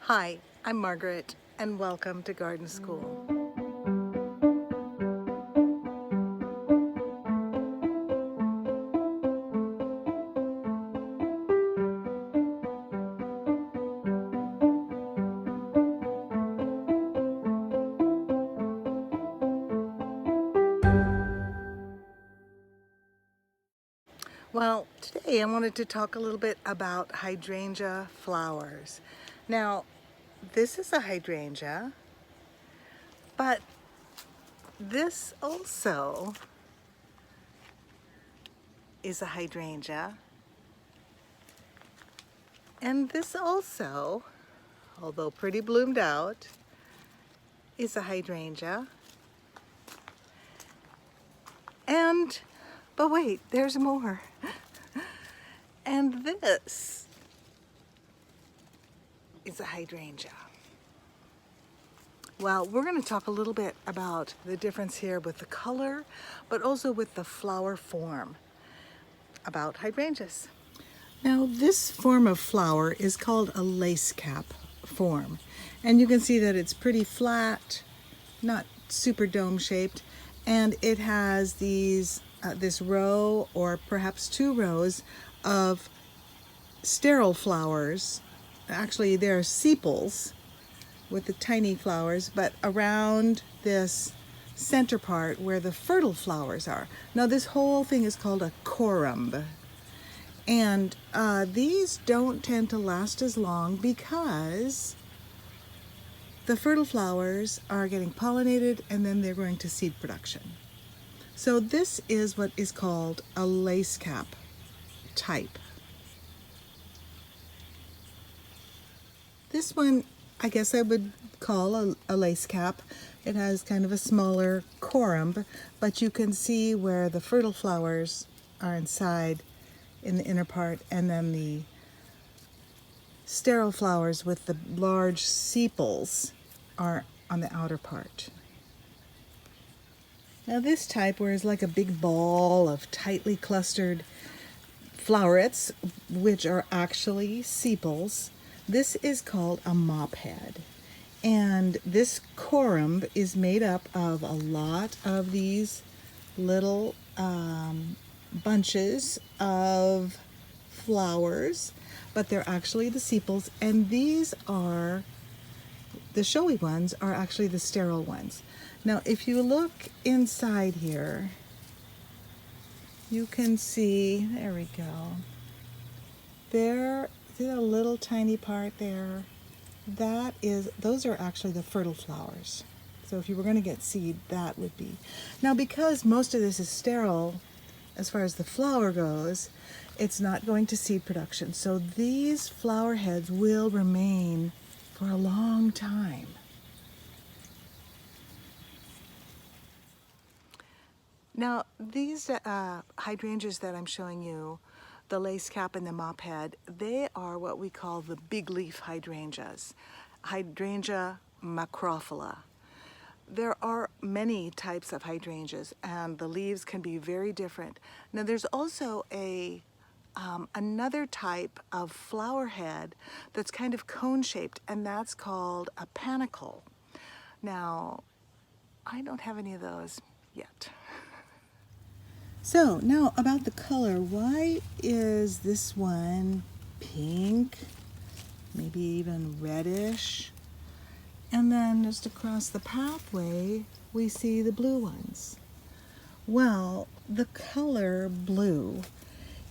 Hi, I'm Margaret, and welcome to Garden School. Well, today I wanted to talk a little bit about hydrangea flowers. Now, this is a hydrangea, but this also is a hydrangea, and this also, although pretty bloomed out, is a hydrangea. But wait, there's more. And this is a hydrangea. Well, we're going to talk a little bit about the difference here with the color, but also with the flower form about hydrangeas. Now, this form of flower is called a lace cap form. And you can see that it's pretty flat, not super dome shaped, and it has this row or perhaps two rows of sterile flowers. Actually, they're sepals with the tiny flowers, but around this center part where the fertile flowers are. Now, this whole thing is called a corymb. And these don't tend to last as long because the fertile flowers are getting pollinated and then they're going to seed production. So this is what is called a lace cap type. This one, I guess I would call a lace cap. It has kind of a smaller corymb, but you can see where the fertile flowers are inside in the inner part, and then the sterile flowers with the large sepals are on the outer part. Now this type, where it's like a big ball of tightly clustered flowerets, which are actually sepals, this is called a mop head. And this corymb is made up of a lot of these little bunches of flowers, but they're actually the sepals, and these are the showy ones are actually the sterile ones. Now, if you look inside here, you can see, there we go. There, see a little tiny part there? Those are actually the fertile flowers. So if you were going to get seed, that would be. Now, because most of this is sterile, as far as the flower goes, it's not going to seed production. So these flower heads will remain for a long time. Now, these hydrangeas that I'm showing you, the lace cap and the mop head, they are what we call the big leaf hydrangeas, Hydrangea macrophylla. There are many types of hydrangeas, and the leaves can be very different. Now, there's also another type of flower head that's kind of cone-shaped, and that's called a panicle. Now, I don't have any of those yet. So now about the color, why is this one pink, maybe even reddish? And then just across the pathway, we see the blue ones. Well, the color blue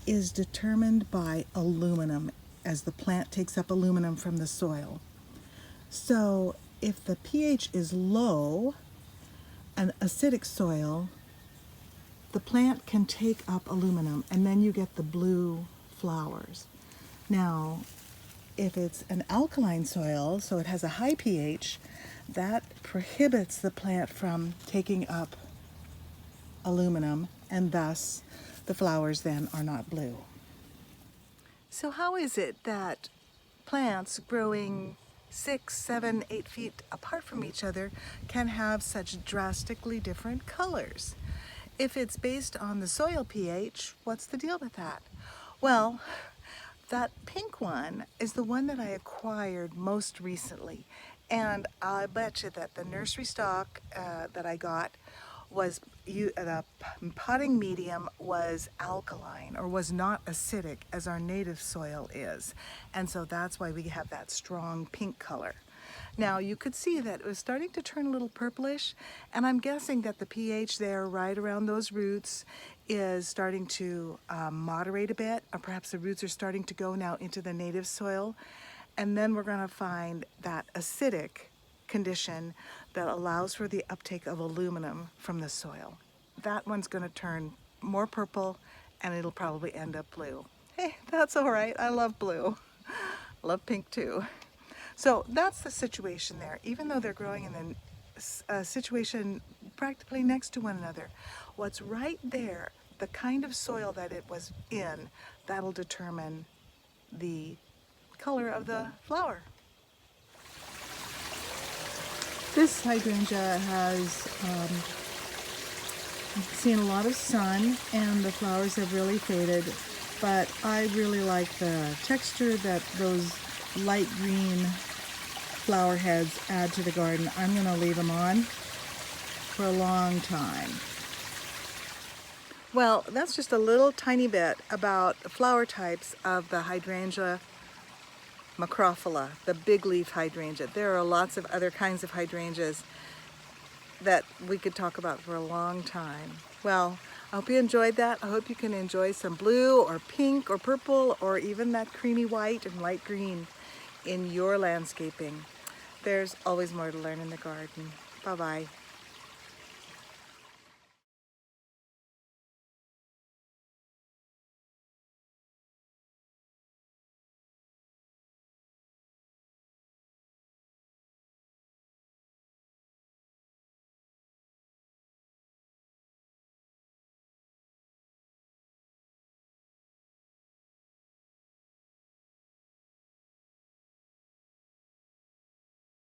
is determined by aluminum, as the plant takes up aluminum from the soil. So if the pH is low, an acidic soil, the plant can take up aluminum, and then you get the blue flowers. Now, if it's an alkaline soil, so it has a high pH, that prohibits the plant from taking up aluminum, and thus the flowers then are not blue. So how is it that plants growing 6, 7, 8 feet apart from each other can have such drastically different colors? If it's based on the soil pH, what's the deal with that? Well, That pink one is the one that I acquired most recently. And I bet you that the nursery stock that I got was, the potting medium was alkaline or was not acidic as our native soil is. And so that's why we have that strong pink color. Now you could see that it was starting to turn a little purplish, and I'm guessing that the pH there right around those roots is starting to moderate a bit, or perhaps the roots are starting to go now into the native soil, and then we're going to find that acidic condition that allows for the uptake of aluminum from the soil. That one's going to turn more purple, and it'll probably end up blue. Hey, that's all right. I love blue. I love pink too. So that's the situation there. Even though they're growing in a situation practically next to one another, what's right there, the kind of soil that it was in, that'll determine the color of the flower. This hydrangea has seen a lot of sun, and the flowers have really faded, but I really like the texture that those light green flower heads add to the garden. I'm going to leave them on for a long time. Well, that's just a little tiny bit about the flower types of the Hydrangea macrophylla, the big leaf hydrangea. There are lots of other kinds of hydrangeas that we could talk about for a long time. Well, I hope you enjoyed that. I hope you can enjoy some blue or pink or purple or even that creamy white and light green in your landscaping. There's always more to learn in the garden. Bye-bye.